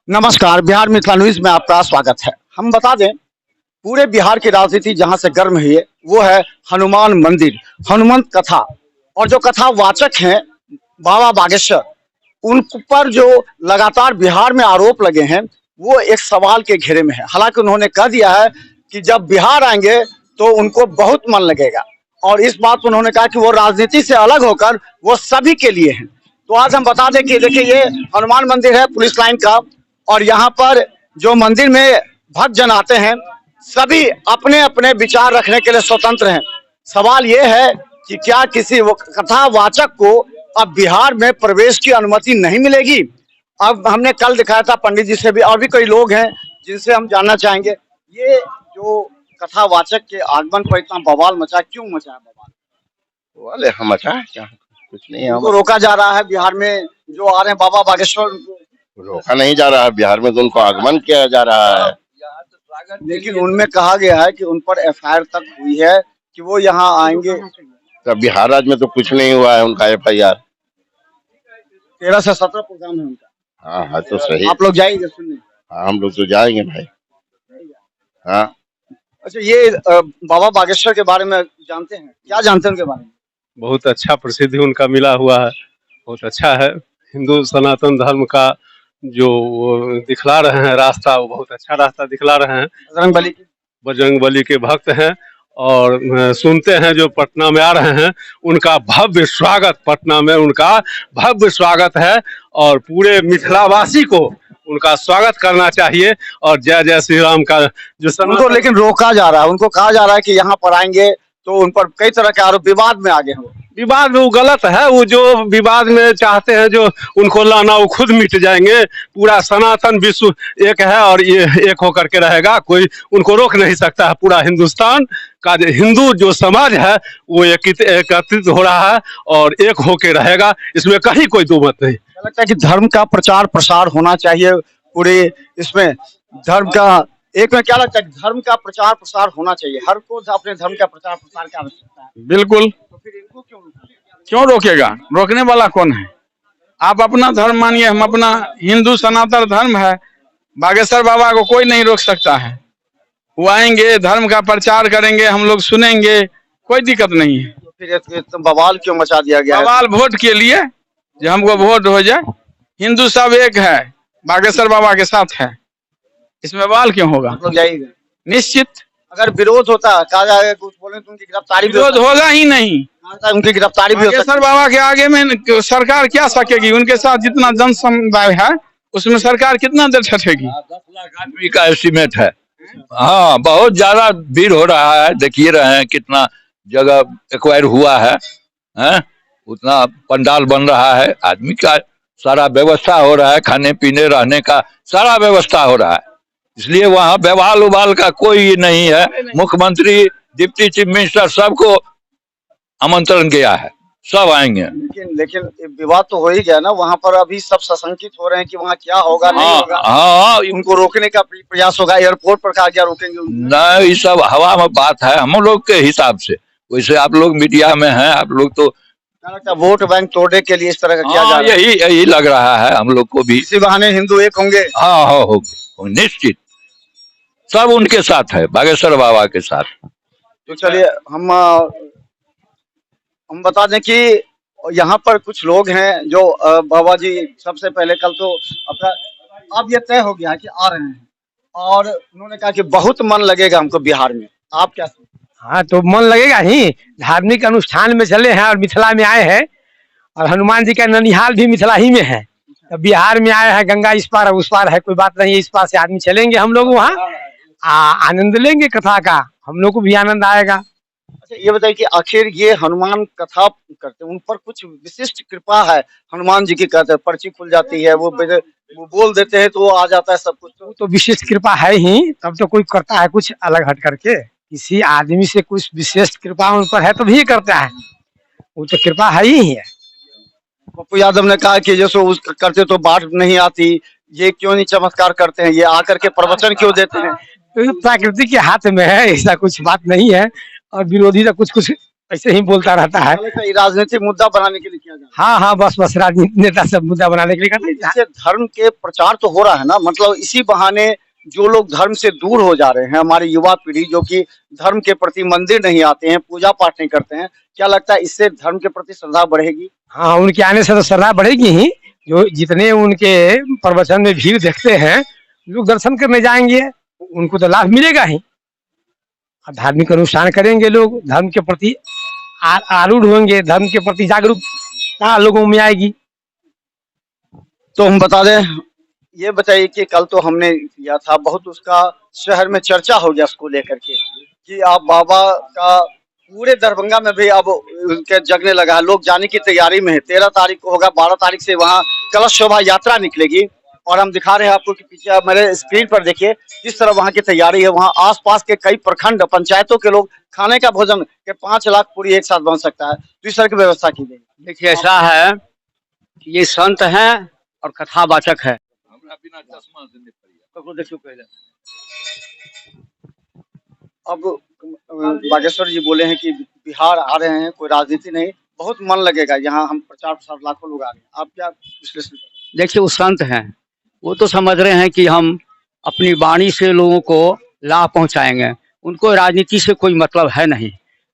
नमस्कार, बिहार मिथिला न्यूज में आपका स्वागत है। हम बता दें, पूरे बिहार की राजनीति जहां से गर्म हुई है वो है हनुमान मंदिर, हनुमंत कथा। और जो कथावाचक हैं बाबा बागेश्वर, उन पर जो लगातार बिहार में आरोप लगे हैं वो एक सवाल के घेरे में है। हालांकि उन्होंने कह दिया है कि जब बिहार आएंगे तो उनको बहुत मन लगेगा, और इस बात पर उन्होंने कहा कि वो राजनीति से अलग होकर वो सभी के लिए हैं। तो आज हम बता दें कि देखिए, ये हनुमान मंदिर है पुलिस लाइन का, और यहाँ पर जो मंदिर में भक्त जन आते हैं सभी अपने अपने विचार रखने के लिए स्वतंत्र हैं। सवाल ये है कि क्या किसी कथावाचक को अब बिहार में प्रवेश की अनुमति नहीं मिलेगी? अब हमने कल दिखाया था पंडित जी से भी, और भी कई लोग हैं जिनसे हम जानना चाहेंगे ये जो कथावाचक के आगमन पर इतना बवाल मचा, क्यों मचा है बवाल? वाले हम अच्छा क्या कुछ नहीं, उनको रोका जा रहा है बिहार में जो आ रहे हैं बाबा बागेश्वर, रोका नहीं जा रहा है बिहार में, तो उनको आगमन किया जा रहा है। लेकिन उनमें कहा गया है कि उन पर एफआईआर तक हुई है कि वो यहाँ आएंगे। तो बिहार राज्य में तो कुछ नहीं हुआ है उनका एफआईआर। 13 से 17 प्रोग्राम है उनका। हाँ हाँ तो सही। आप लोग जाएंगे सुनने? हाँ हम लोग तो जाएंगे भाई। हाँ अच्छा, ये बाबा बागेश्वर के बारे में जानते हैं? क्या जानते हैं उनके बारे में? बहुत अच्छा प्रसिद्धि उनका मिला हुआ है, बहुत अच्छा है। हिंदू सनातन धर्म का जो दिखला रहे हैं रास्ता, वो बहुत अच्छा रास्ता दिखला रहे हैं। बजरंग बली के भक्त हैं, और सुनते हैं जो पटना में आ रहे हैं उनका भव्य स्वागत, पटना में उनका भव्य स्वागत है, और पूरे मिथिलावासी को उनका स्वागत करना चाहिए। और जय जय श्री राम का जो उनको लेकिन रोका जा रहा है, उनको कहा जा रहा है कि यहाँ पर आएंगे तो उन पर कई तरह के आरोप, विवाद में आगे हो। विवाद में वो गलत है, वो जो विवाद में चाहते हैं जो उनको लाना, वो खुद मिट जाएंगे। पूरा सनातन विश्व एक है और ये एक होकर के रहेगा, कोई उनको रोक नहीं सकता है। पूरा हिंदुस्तान का हिंदू जो समाज है वो एकत्रित हो रहा है और एक होके रहेगा, इसमें कहीं कोई दो मत नहीं। लगता है कि धर्म का प्रचार प्रसार होना चाहिए पूरे इसमें, धर्म का एक में क्या लगता है कि धर्म का प्रचार प्रसार होना चाहिए, हर को अपने धर्म का प्रचार प्रसार की आवश्यकता है। बिल्कुल। तो फिर इनको क्यों रोकेगा? रोकने वाला कौन है? आप अपना धर्म मानिए, हम अपना हिंदू सनातन धर्म है। बागेश्वर बाबा को कोई नहीं रोक सकता है। वो आएंगे, धर्म का प्रचार करेंगे, हम लोग सुनेंगे, कोई दिक्कत नहीं है। तो फिर बवाल क्यों मचा दिया गया? बवाल वोट के लिए, जो हमको वोट हो जाए। हिंदू सब एक है, बागेश्वर बाबा के साथ है, इसमें बवाल क्यों होगा? लोग जाएंगे निश्चित। अगर विरोध होता, कहा जाएगा कुछ बोले तो उनकी गिरफ्तारी विरोध होगा ही नहीं। उनकी गिरफ्तारी भी हो सकती है। बागेश्वर बाबा के आगे में सरकार क्या सकेगी? उनके साथ जितना जन समुदाय है उसमें सरकार कितना देर ठठेगी? 10 लाख आदमी का एस्टीमेट है। हाँ, बहुत ज्यादा भीड़ हो रहा है, देखिए रहे हैं कितना जगह एक्वायर हुआ है, उतना पंडाल बन रहा है, आदमी का सारा व्यवस्था हो रहा है, खाने पीने रहने का सारा व्यवस्था हो रहा है। इसलिए वहाँ बवाल उबाल का कोई नहीं है। मुख्यमंत्री, डिप्टी चीफ मिनिस्टर सबको आमंत्रण गया है, सब आएंगे। लेकिन विवाद तो हो ही गया ना वहाँ पर। अभी सब सशंकित हो रहे हैं कि वहाँ क्या होगा नहीं होगा। हाँ, उनको रोकने का प्रयास होगा, एयरपोर्ट पर कहा गया रोकेंगे। नहीं, ये सब हवा में बात है हम लोग के हिसाब से। वैसे आप लोग मीडिया में हैं, आप लोग तो वोट बैंक तोड़ने के लिए इस तरह का किया जा रहा है। यही लग रहा है हम लोग को भी। इसी बहाने हिंदू एक होंगे। हाँ होंगे निश्चित, सब उनके साथ है, बागेश्वर बाबा के साथ। तो चलिए हम बता दें कि यहाँ पर कुछ लोग हैं जो बाबा जी सबसे पहले कल तो अपना अब ये तय हो गया है कि आ रहे हैं, और उन्होंने कहा कि बहुत मन लगेगा हमको बिहार में। आप क्या? हाँ, तो मन लगेगा ही। धार्मिक अनुष्ठान में चले हैं और मिथिला में आए हैं, और हनुमान जी का ननिहाल भी मिथिला ही में है। तो बिहार में आए हैं, गंगा इस पार उस पार है, कोई बात नहीं है। इस पार से आदमी चलेंगे, हम लोग वहाँ आनंद लेंगे कथा का, हम लोग को भी आनंद आएगा। अच्छा, ये बताइए कि आखिर ये हनुमान कथा करते हैं, उन पर कुछ विशिष्ट कृपा है? हनुमान जी की कहते हैं पर्ची खुल जाती है, वो बोल देते हैं तो वो आ जाता है सब कुछ। तो विशिष्ट कृपा है ही, तब तो कोई करता है कुछ अलग हट करके। किसी आदमी से कुछ विशेष कृपा उन पर है तो भी करता है, वो तो कृपा है ही है। पप्पू यादव ने कहा कि जैसे उस करते तो बाढ़ नहीं आती, ये क्यों नहीं चमत्कार करते हैं, ये आकर के प्रवचन क्यों देते हैं? तो प्रकृति के हाथ में है, ऐसा कुछ बात नहीं है। और विरोधी तो कुछ ऐसे ही बोलता रहता है। लगता है ये राजनीतिक मुद्दा बनाने के लिए किया जा रहा हाँ हाँ, बस बस राजनीति नेता सब मुद्दा बनाने के लिए है। करते हैं। इससे धर्म के प्रचार तो हो रहा है ना, मतलब इसी बहाने जो लोग धर्म से दूर हो जा रहे हैं, हमारी युवा पीढ़ी जो कि धर्म के प्रति मंदिर नहीं आते हैं, पूजा पाठ नहीं करते हैं, क्या लगता है इससे धर्म के प्रति श्रद्धा बढ़ेगी? हाँ, उनके आने से तो श्रद्धा बढ़ेगी ही। जो जितने उनके प्रवचन में भीड़ देखते हैं, लोग दर्शन करने जाएंगे, उनको तो लाभ मिलेगा ही। और धार्मिक अनुष्ठान करेंगे, लोग धर्म के प्रति आरूढ़ होंगे, धर्म के प्रति जागरूकता लोगों में आएगी। तो हम बता दें, ये बताइए कि कल तो हमने किया था, बहुत उसका शहर में चर्चा हो गया उसको लेकर के कि आप बाबा का पूरे दरभंगा में भी अब उनके जगने लगा है, लोग जाने की तैयारी में है। 13 तारीख को होगा, 12 तारीख से वहाँ कलश शोभा यात्रा निकलेगी और हम दिखा रहे हैं आपको कि पीछे आप मेरे स्क्रीन पर देखिए किस तरह वहाँ की तैयारी है। वहाँ आसपास के कई प्रखंड पंचायतों के लोग खाने का भोजन के 5 लाख पूरी एक साथ बन सकता है, तो इस तरह की व्यवस्था की गई। देखिए, ऐसा है कि ये संत हैं और कथावाचक है। देखिए पहले अब बागेश्वर जी बोले हैं कि बिहार आ रहे हैं, कोई राजनीति नहीं, बहुत मन लगेगा यहाँ, हम प्रचार प्रसार लाखों लोग आ रहे हैं, आप क्या विश्लेषण करें? देखिए, वो संत हैं, वो तो समझ रहे हैं कि हम अपनी वाणी से लोगों को लाभ पहुंचाएंगे, उनको राजनीति से कोई मतलब है नहीं।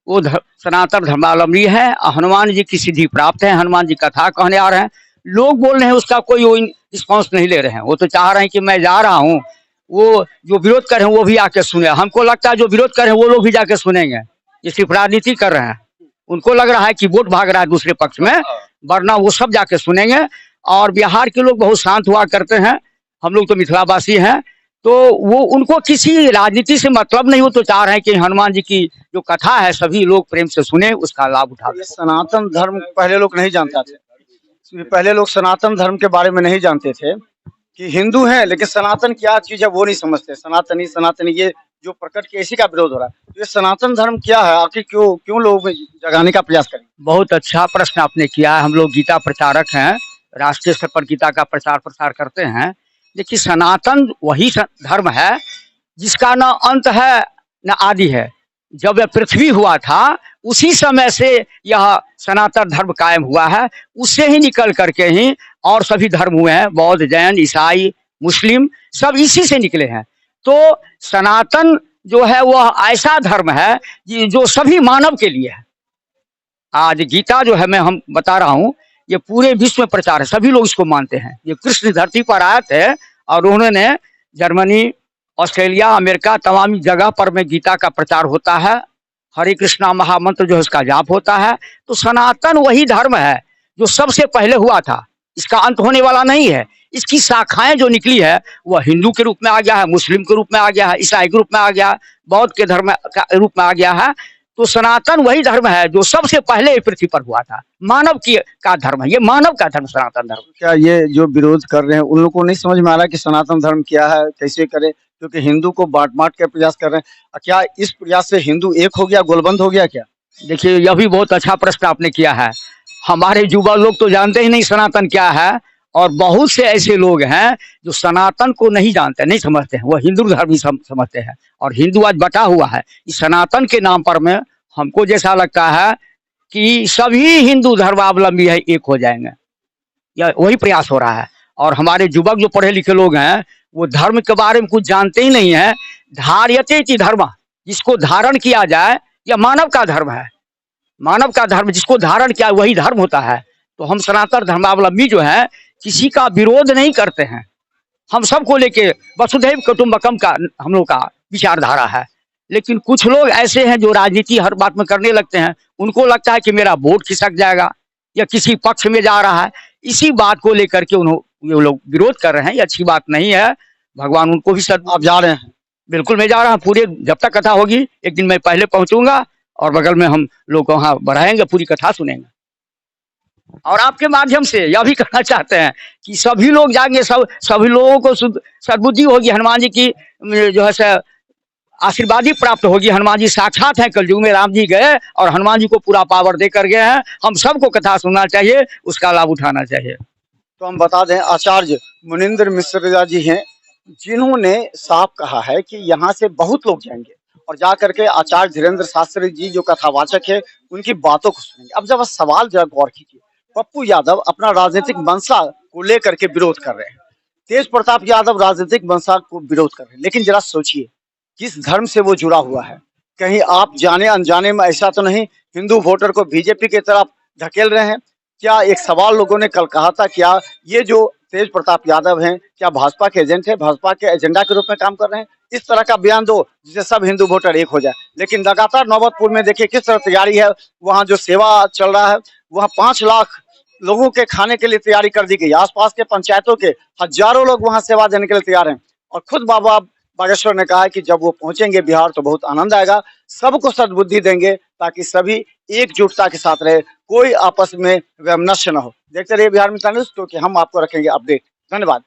वो सनातन धर्मावलंबी है, हनुमान जी की सिद्धि प्राप्त है, हनुमान जी कथा कहने आ रहे हैं, लोग बोल रहे हैं उसका कोई रिस्पॉन्स नहीं ले रहे हैं। वो तो चाह रहे हैं कि मैं जा रहा हूँ, वो जो विरोध कर रहे हैं वो भी आके सुने। हमको लगता है जो विरोध कर रहे हैं वो लोग भी जाके सुनेंगे, ये सिर्फ राजनीति कर रहे हैं। उनको लग रहा है कि वोट भाग रहा है दूसरे पक्ष में, वरना वो सब जाके सुनेंगे। और बिहार के लोग बहुत शांत हुआ करते हैं, हम लोग तो मिथिलावासी हैं, तो वो उनको किसी राजनीति से मतलब नहीं। वो तो चाह रहे हैं कि हनुमान जी की जो कथा है सभी लोग प्रेम से सुने, उसका लाभ उठाते। ये सनातन धर्म पहले लोग नहीं जानते थे, पहले लोग सनातन धर्म के बारे में नहीं जानते थे कि हिंदू हैं, लेकिन सनातन क्या चीज है वो नहीं समझते। सनातनी सनातनी ये जो प्रकट के इसी का विरोध हो रहा है। तो ये सनातन धर्म क्या है, आखिर क्यों लोग जगाने का प्रयास करें? बहुत अच्छा प्रश्न आपने किया है। हम लोग गीता प्रचारक हैं, राष्ट्रीय स्तर पर गीता का प्रचार प्रसार करते हैं। देखिए, सनातन वही धर्म है जिसका न अंत है न आदि है। जब यह पृथ्वी हुआ था उसी समय से यह सनातन धर्म कायम हुआ है, उससे ही निकल करके ही और सभी धर्म हुए हैं, बौद्ध, जैन, ईसाई, मुस्लिम, सब इसी से निकले हैं। तो सनातन जो है वह ऐसा धर्म है जो सभी मानव के लिए है। आज गीता जो है, मैं हम बता रहा हूँ, ये पूरे विश्व में प्रचार है, सभी लोग इसको मानते हैं। ये कृष्ण धरती पर आए थे और उन्होंने जर्मनी, ऑस्ट्रेलिया, अमेरिका, तमाम जगह पर में गीता का प्रचार होता है, हरे कृष्णा महामंत्र जो है उसका जाप होता है। तो सनातन वही धर्म है जो सबसे पहले हुआ था, इसका अंत होने वाला नहीं है। इसकी शाखाएं जो निकली है वह हिंदू के रूप में आ गया है, मुस्लिम के रूप में आ गया है, ईसाई के रूप में आ गया है, बौद्ध के धर्म का रूप में आ गया है। तो सनातन वही धर्म है जो सबसे पहले पृथ्वी पर हुआ था, मानव की का धर्म है, ये मानव का धर्म सनातन धर्म। क्या ये जो विरोध कर रहे हैं उन लोगों को नहीं समझ में आ रहा कि सनातन धर्म क्या है, कैसे करे, क्योंकि हिंदू को बांट के प्रयास कर रहे हैं। क्या इस प्रयास से हिंदू एक हो गया, गोलबंद हो गया क्या? देखिए, यह भी बहुत अच्छा प्रश्न आपने किया है। हमारे युवा लोग तो जानते ही नहीं सनातन क्या है, और बहुत से ऐसे लोग हैं जो सनातन को नहीं जानते, नहीं समझते हैं, वो हिंदू धर्म ही समझते हैं। और हिंदू आज बटा हुआ है इस सनातन के नाम पर। में हमको जैसा लगता है कि सभी हिंदू धर्मावलंबी है एक हो जाएंगे, यह वही प्रयास हो रहा है। और हमारे युवक जो पढ़े लिखे लोग हैं वो धर्म के बारे में कुछ जानते ही नहीं है। धार्यते च धर्म, जिसको धारण किया जाए, यह मानव का धर्म है। मानव का धर्म जिसको धारण किया वही धर्म होता है। तो हम सनातन धर्मावलंबी जो है किसी का विरोध नहीं करते हैं, हम सबको लेके वसुधैव कुटुंबकम का हम लोग का विचारधारा है। लेकिन कुछ लोग ऐसे हैं जो राजनीति हर बात में करने लगते हैं, उनको लगता है कि मेरा वोट खिसक जाएगा या किसी पक्ष में जा रहा है, इसी बात को लेकर के ये लोग विरोध कर रहे हैं। ये अच्छी बात नहीं है, भगवान उनको भी आप जा रहे हैं? बिल्कुल मैं जा रहा हूँ, पूरे जब तक कथा होगी एक दिन मैं पहले पहुंचूंगा और बगल में हम लोग वहाँ बढ़ाएंगे, पूरी कथा सुनेंगे। और आपके माध्यम से यह भी कहना चाहते हैं कि सभी लोग जाएंगे, सभी लोगों को सद्बुद्धि होगी, हनुमान जी की जो है आशीर्वाद ही प्राप्त होगी। हनुमान जी साक्षात हैं, कलयुग में राम जी गए और हनुमान जी को पूरा पावर दे कर गए हैं। हम सबको कथा सुनना चाहिए, उसका लाभ उठाना चाहिए। तो हम बता दें, आचार्य मुनींद्र मिश्र जी हैं जिन्होंने साफ कहा है कि यहाँ से बहुत लोग जाएंगे और जा करके आचार्य धीरेन्द्र शास्त्री जी जो कथावाचक है उनकी बातों को सुनेंगे। अब जब सवाल जरा गौर कीजिए, पप्पू यादव अपना राजनीतिक मंशा को लेकर के विरोध कर रहे हैं, तेज प्रताप यादव राजनीतिक मंशा को विरोध कर रहे हैं, लेकिन जरा सोचिए किस धर्म से वो जुड़ा हुआ है। कहीं आप जाने अनजाने में ऐसा तो नहीं हिंदू वोटर को बीजेपी की तरफ धकेल रहे हैं? क्या एक सवाल लोगों ने कल कहा था, क्या ये जो तेज प्रताप यादव हैं क्या भाजपा के एजेंट है, भाजपा के एजेंडा के रूप में काम कर रहे हैं? इस तरह का बयान दो जिससे सब हिंदू वोटर एक हो जाए। लेकिन लगातार नौबतपुर में देखिए किस तरह तैयारी है, वहाँ जो सेवा चल रहा है, वहाँ 5 लाख लोगों के खाने के लिए तैयारी कर दी गई। आसपास के पंचायतों के हजारों लोग वहाँ सेवा देने के लिए तैयार हैं। और खुद बाबा बागेश्वर ने कहा है कि जब वो पहुंचेंगे बिहार तो बहुत आनंद आएगा, सबको सद्बुद्धि देंगे ताकि सभी एकजुटता के साथ रहे, कोई आपस में वैमनस्य न हो। देखते रहिए बिहार मित्र न्यूज़, क्योंकि हम आपको रखेंगे अपडेट। धन्यवाद।